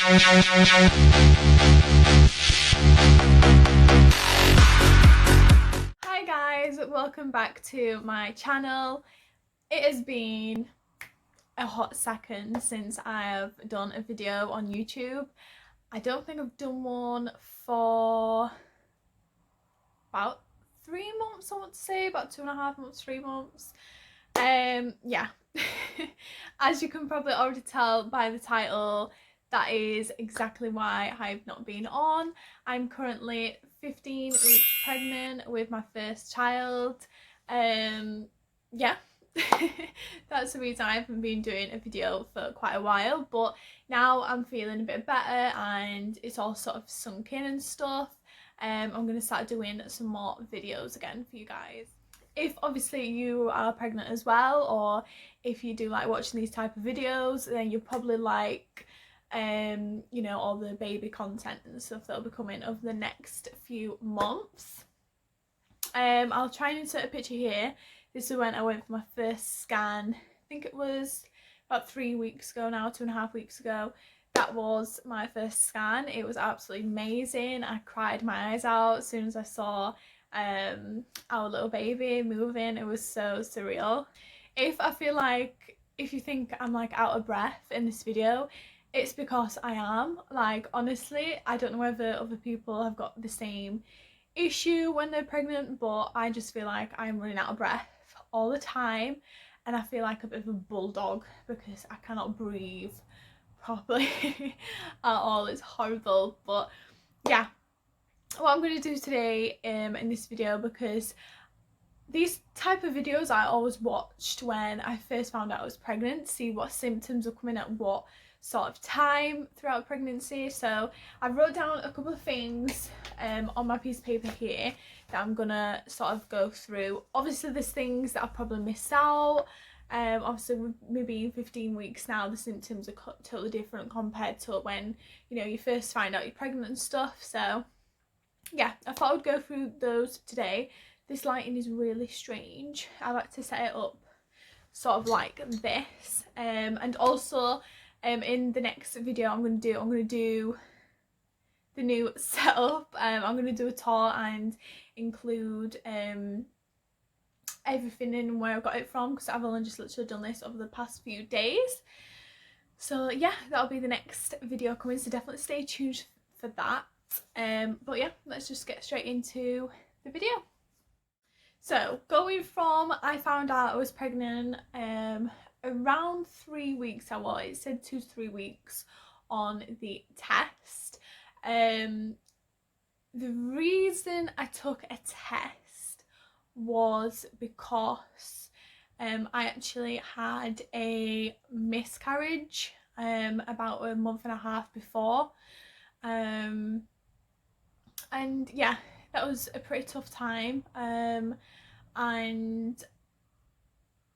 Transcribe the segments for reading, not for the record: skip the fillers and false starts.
Hi guys, welcome back to my channel. It has been a hot second since I have done a video on YouTube. I don't think I've done one for about 3 months, I want to say, about 2.5 months, 3 months. Yeah. As you can probably already tell by the title, that is exactly why I've not been on. I'm currently 15 weeks pregnant with my first child. Yeah. That's the reason I haven't been doing a video for quite a while, but now I'm feeling a bit better and it's all sort of sunk in and stuff. I'm going to start doing some more videos again for you guys. If obviously you are pregnant as well, or if you do like watching these type of videos, then you'll probably like you know, all the baby content and stuff that'll be coming over the next few months. I'll try and insert a picture here. This is when I went for my first scan. I think it was about 3 weeks ago now, 2.5 weeks ago. That was my first scan. It was absolutely amazing. I cried my eyes out as soon as I saw our little baby moving. It was so surreal. If I feel like, if you think I'm like out of breath in this video, it's because I am. Like, honestly, I don't know whether other people have got the same issue when they're pregnant, but I just feel like I'm running out of breath all the time, and I feel like a bit of a bulldog because I cannot breathe properly at all. It's horrible. But yeah, what I'm going to do today in this video, because these type of videos I always watched when I first found out I was pregnant, see what symptoms are coming at what sort of time throughout pregnancy. So I wrote down a couple of things on my piece of paper here that I'm gonna sort of go through. Obviously there's things that I probably missed out. Obviously with me being 15 weeks now, the symptoms are totally different compared to when, you know, you first find out you're pregnant and stuff. So yeah, I thought I would go through those today. This lighting is really strange. I like to set it up sort of like this. And also in the next video I'm going to do the new setup. I'm going to do a tour and include everything in where I got it from, because I've only just literally done this over the past few days. So yeah, that'll be the next video coming, so definitely stay tuned for that. But yeah, let's just get straight into the video. So going from, I found out I was pregnant around 3 weeks. It said 2 to 3 weeks on the test. The reason I took a test was because I actually had a miscarriage about a month and a half before, and yeah, that was a pretty tough time, and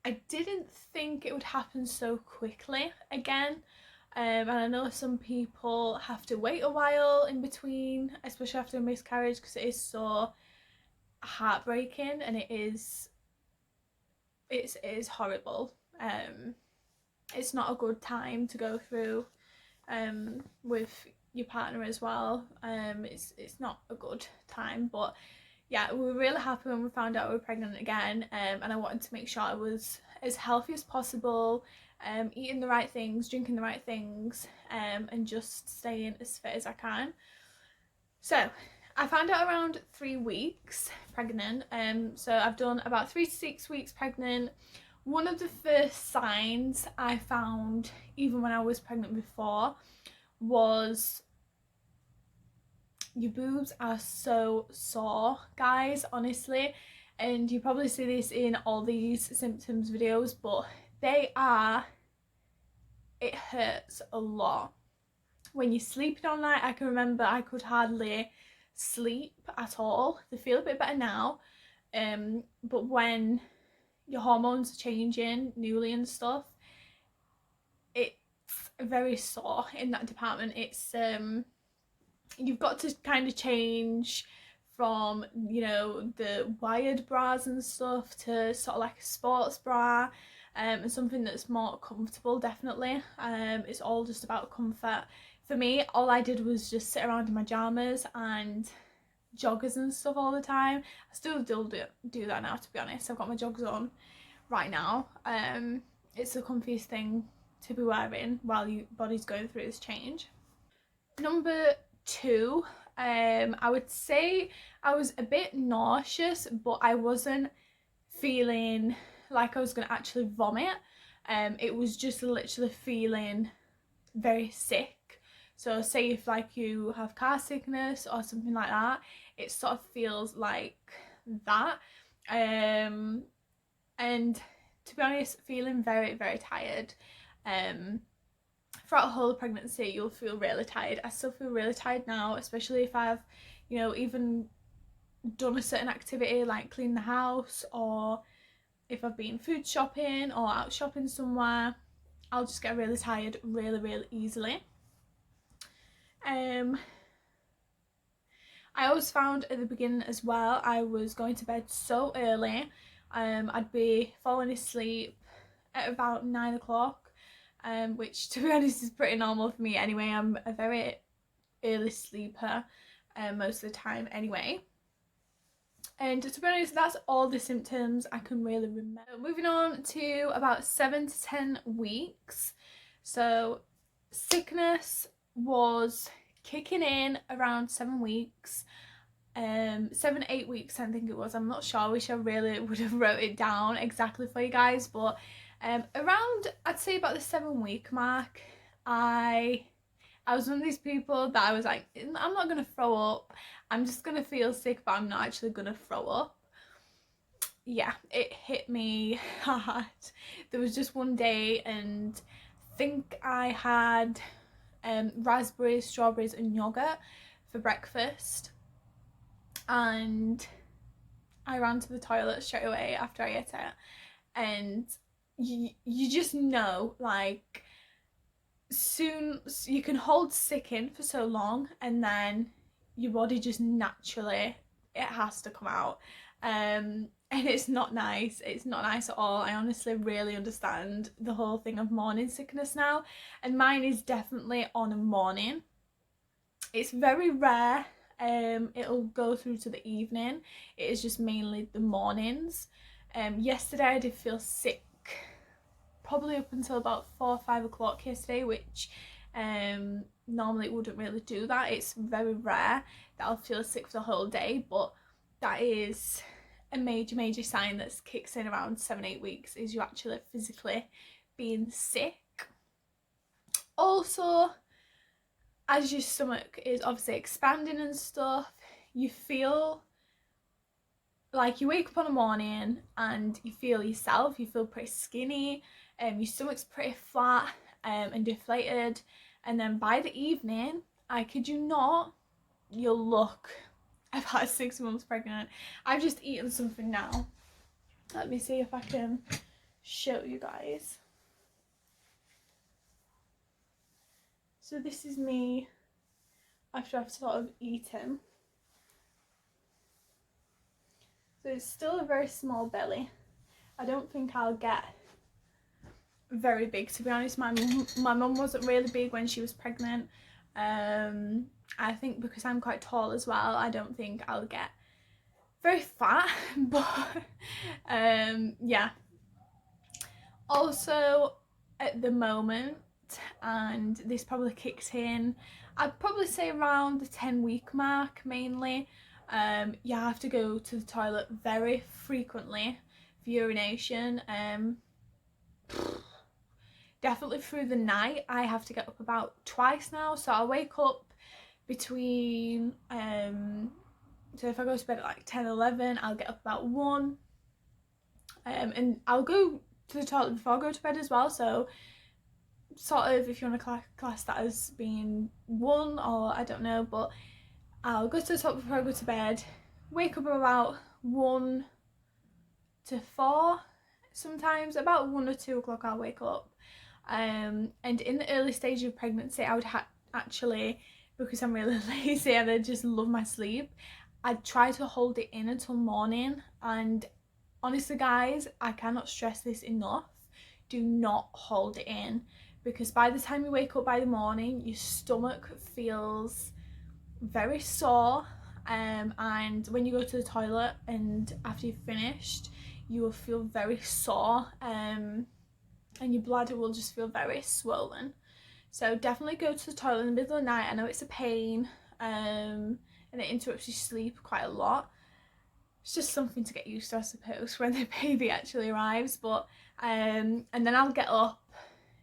I didn't think it would happen so quickly again. And I know some people have to wait a while in between, especially after a miscarriage, because it is so heartbreaking, and it is horrible. It's not a good time to go through with your partner as well. It's not a good time, but yeah, we were really happy when we found out we were pregnant again, and I wanted to make sure I was as healthy as possible, eating the right things, drinking the right things, and just staying as fit as I can. So I found out around 3 weeks pregnant. So I've done about 3 to 6 weeks pregnant. One of the first signs I found, even when I was pregnant before, was your boobs are so sore, guys, honestly. And you probably see this in all these symptoms videos, but it hurts a lot. When you're sleeping all night, I can remember I could hardly sleep at all. They feel a bit better now, but when your hormones are changing newly and stuff, it's very sore in that department. It's you've got to kind of change from, you know, the wired bras and stuff to sort of like a sports bra, and something that's more comfortable. Definitely, it's all just about comfort for me, all I did was just sit around in my pajamas and joggers and stuff all the time. I still do that now, to be honest. I've got my joggers on right now. It's the comfiest thing to be wearing while your body's going through this change. Number 2, I would say I was a bit nauseous, but I wasn't feeling like I was going to actually vomit. It was just literally feeling very sick. So say if like you have car sickness or something like that, it sort of feels like that. And to be honest, feeling very, very tired. Throughout the whole pregnancy, you'll feel really tired. I still feel really tired now, especially if I've, you know, even done a certain activity like clean the house, or if I've been food shopping or out shopping somewhere. I'll just get really tired really, really easily. I always found at the beginning as well, I was going to bed so early. I'd be falling asleep at about 9 o'clock, which to be honest is pretty normal for me anyway. I'm a very early sleeper most of the time anyway. And to be honest, that's all the symptoms I can really remember. Moving on to about 7 to 10 weeks. So sickness was kicking in around 7 weeks. 7, 8 weeks I think it was. I'm not sure. I wish I really would have wrote it down exactly for you guys. But around, I'd say about the 7-week mark, I was one of these people that I was like, I'm not going to throw up. I'm just going to feel sick, but I'm not actually going to throw up. Yeah, it hit me hard. There was just one day, and I think I had raspberries, strawberries and yogurt for breakfast. And I ran to the toilet straight away after I ate it. And you just know, like, soon you can hold sick in for so long, and then your body just naturally, it has to come out. And it's not nice. It's not nice at all. I honestly really understand the whole thing of morning sickness now, and mine is definitely on a morning. It's very rare it'll go through to the evening. It is just mainly the mornings. Yesterday I did feel sick probably up until about 4 or 5 o'clock yesterday, which normally it wouldn't really do that. It's very rare that I'll feel sick for the whole day, but that is a major sign that kicks in around 7-8 weeks, is you actually physically being sick. Also, as your stomach is obviously expanding and stuff, you feel like you wake up on a morning and you feel yourself, you feel pretty skinny, your stomach's pretty flat and deflated, and then by the evening, I kid you not, you'll look about 6 months pregnant. I've just eaten something now. Let me see if I can show you guys. So this is me after I've sort of eaten. So it's still a very small belly. I don't think I'll get very big, to be honest. My mum wasn't really big when she was pregnant. I think because I'm quite tall as well, I don't think I'll get very fat, but yeah. Also, at the moment, and this probably kicks in, I'd probably say around the 10-week mark mainly. You have to go to the toilet very frequently for urination. Definitely through the night, I have to get up about twice now. So I'll wake up between, so if I go to bed at like 10, 11, I'll get up about 1. And I'll go to the toilet before I go to bed as well. So sort of, if you want to class that as being 1, or I don't know, but I'll go to the toilet before I go to bed, wake up about 1 to 4, sometimes about 1 or 2 o'clock I'll wake up. And in the early stage of pregnancy, I would actually, because I'm really lazy and I just love my sleep, I'd try to hold it in until morning. And honestly guys, I cannot stress this enough, do not hold it in, because by the time you wake up by the morning, your stomach feels very sore, and when you go to the toilet and after you've finished, you will feel very sore, and your bladder will just feel very swollen. So definitely go to the toilet in the middle of the night. I know it's a pain, and it interrupts your sleep quite a lot. It's just something to get used to, I suppose, when the baby actually arrives. But and then I'll get up,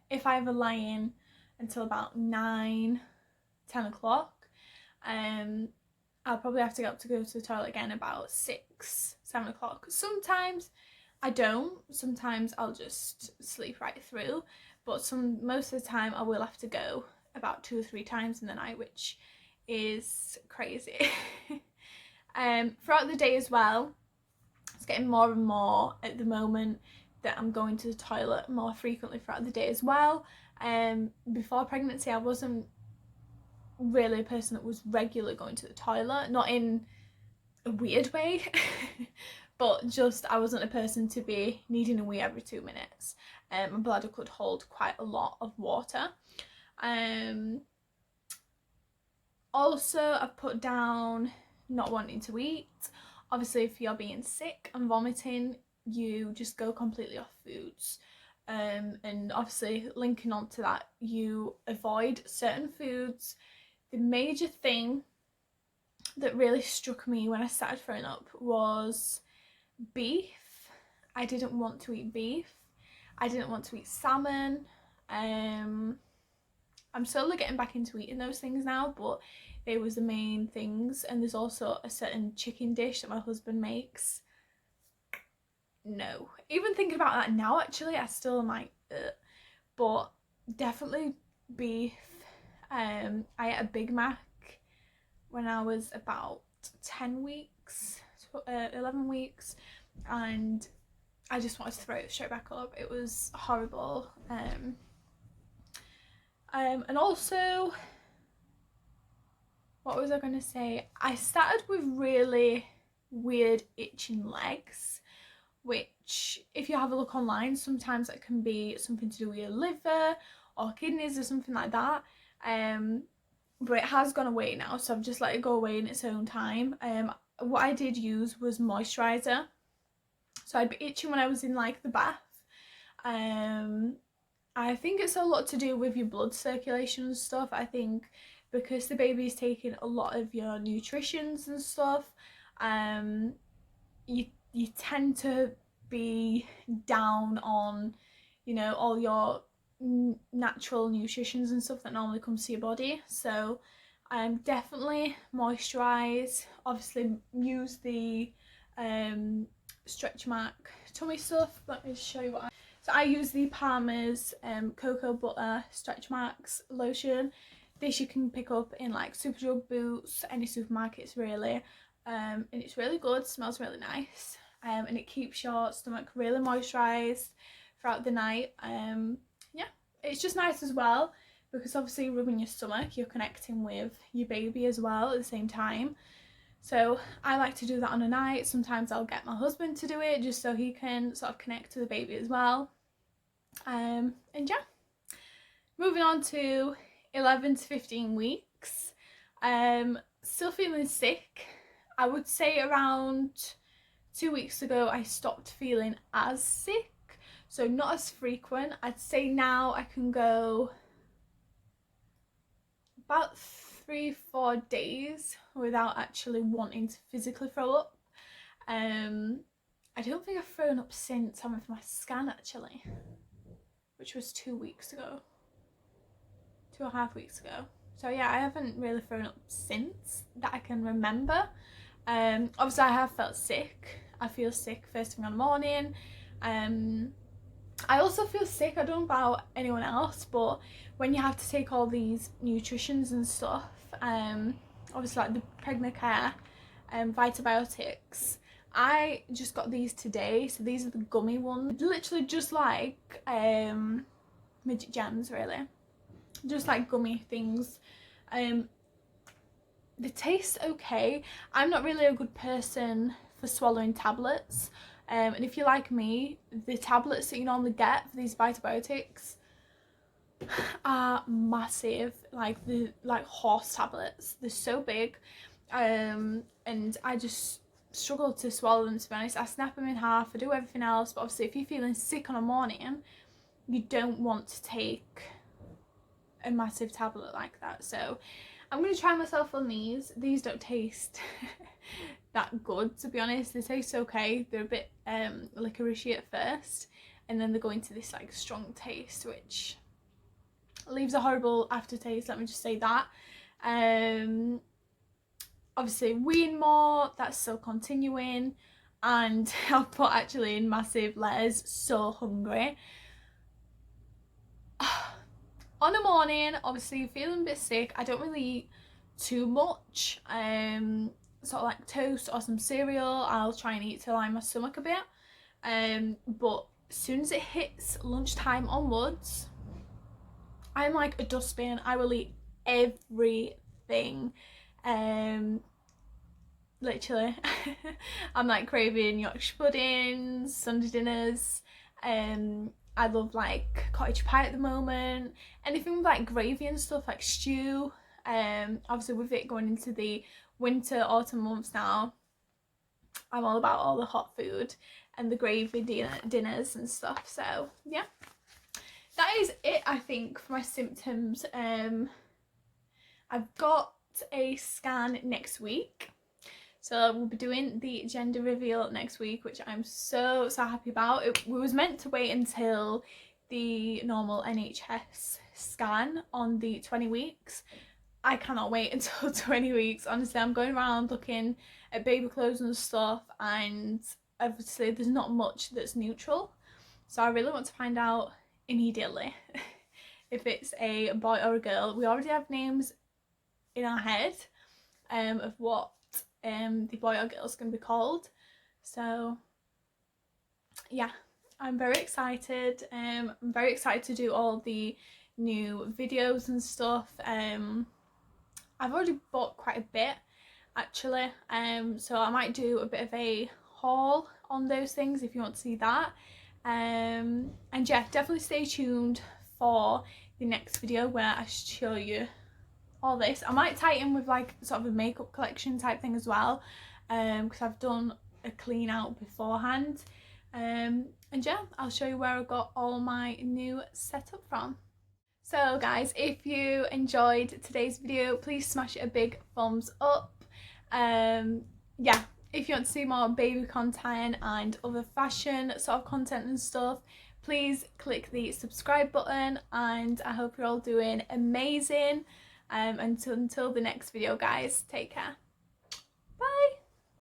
if I ever lie in, until about 9-10 o'clock. I'll probably have to get up to go to the toilet again about 6-7 o'clock. Sometimes I don't. Sometimes I'll just sleep right through. But most of the time I will have to go about 2 or 3 times in the night, which is crazy. Throughout the day as well, it's getting more and more at the moment that I'm going to the toilet more frequently throughout the day as well. Before pregnancy, I wasn't really a person that was regularly going to the toilet, not in a weird way, but just I wasn't a person to be needing a wee every 2 minutes. My bladder could hold quite a lot of water. Also, I've put down not wanting to eat. Obviously, if you're being sick and vomiting, you just go completely off foods. And obviously, linking on to that, you avoid certain foods. The major thing that really struck me when I started throwing up was beef. I didn't want to eat beef. I didn't want to eat salmon. I'm slowly getting back into eating those things now, but they was the main things. And there's also a certain chicken dish that my husband makes. No, even thinking about that now, actually, I still am like, ugh. But definitely beef. I ate a Big Mac when I was about 10 weeks, 11 weeks, and I just wanted to throw it straight back up. It was horrible. And also, what was I going to say? I started with really weird itching legs, which if you have a look online, sometimes that can be something to do with your liver or kidneys or something like that. But it has gone away now, so I've just let it go away in its own time. What I did use was moisturiser. So I'd be itching when I was in like the bath. I think it's a lot to do with your blood circulation and stuff. I think because the baby's taking a lot of your nutritions and stuff, you tend to be down on, you know, all your natural nutritions and stuff that normally comes to your body. So definitely moisturize. Obviously use the Stretch Mark tummy stuff. Let me show you what so I use the Palmer's cocoa butter Stretch Marks lotion. This you can pick up in like Superdrug, Boots, any supermarkets really, and it's really good, smells really nice, and it keeps your stomach really moisturised throughout the night. Yeah, it's just nice as well because obviously rubbing your stomach, you're connecting with your baby as well at the same time. So I like to do that on a night. Sometimes I'll get my husband to do it just so he can sort of connect to the baby as well. And yeah, moving on to 11 to 15 weeks. Still feeling sick. I would say around 2 weeks ago I stopped feeling as sick, so not as frequent. I'd say now I can go about 3-4 days without actually wanting to physically throw up. I don't think I've thrown up since I went for my scan actually, which was 2 weeks ago, 2.5 weeks ago. So yeah, I haven't really thrown up since that I can remember. Obviously I have felt sick. I feel sick first thing in the morning. I also feel sick, I don't know about anyone else, but when you have to take all these nutritions and stuff, obviously like the Pregnant Care Vitibiotics, I just got these today. So these are the gummy ones, literally just like midget gems really, just like gummy things. They taste okay. I'm not really a good person for swallowing tablets, and if you're like me, the tablets that you normally get for these Vitibiotics, are massive, like the horse tablets. They're so big, and I just struggle to swallow them, to be honest. I snap them in half, I do everything else, but obviously if you're feeling sick on a morning, you don't want to take a massive tablet like that. So I'm going to try myself on these. These don't taste that good, to be honest. They taste okay. They're a bit licoricey at first, and then they go into this like strong taste, which leaves a horrible aftertaste, let me just say that. Obviously wean more, that's still continuing, and I've put actually in massive letters, so hungry. On a morning, obviously feeling a bit sick, I don't really eat too much, sort of like toast or some cereal. I'll try and eat to line my stomach a bit, but as soon as it hits lunchtime onwards, I'm like a dustbin. I will eat everything. Literally. I'm like craving Yorkshire puddings, Sunday dinners. I love like cottage pie at the moment. Anything with like gravy and stuff, like stew. Obviously with it going into the winter, autumn months now, I'm all about all the hot food and the gravy dinners and stuff. So yeah, that is it, I think, for my symptoms. I've got a scan next week, so we'll be doing the gender reveal next week, which I'm so happy about. We was meant to wait until the normal NHS scan on the 20 weeks. I cannot wait until 20 weeks. Honestly, I'm going around looking at baby clothes and stuff, and obviously there's not much that's neutral. So I really want to find out immediately if it's a boy or a girl. We already have names in our head of what the boy or girl is going to be called. So yeah, I'm very excited. I'm very excited to do all the new videos and stuff. I've already bought quite a bit actually, so I might do a bit of a haul on those things if you want to see that. And yeah, definitely stay tuned for the next video where I show you all this. I might tie it in with like sort of a makeup collection type thing as well, because I've done a clean out beforehand. And yeah, I'll show you where I got all my new setup from. So guys, if you enjoyed today's video, please smash a big thumbs up. Yeah, if you want to see more baby content and other fashion sort of content and stuff, please click the subscribe button, and I hope you're all doing amazing. Until the next video, guys, take care.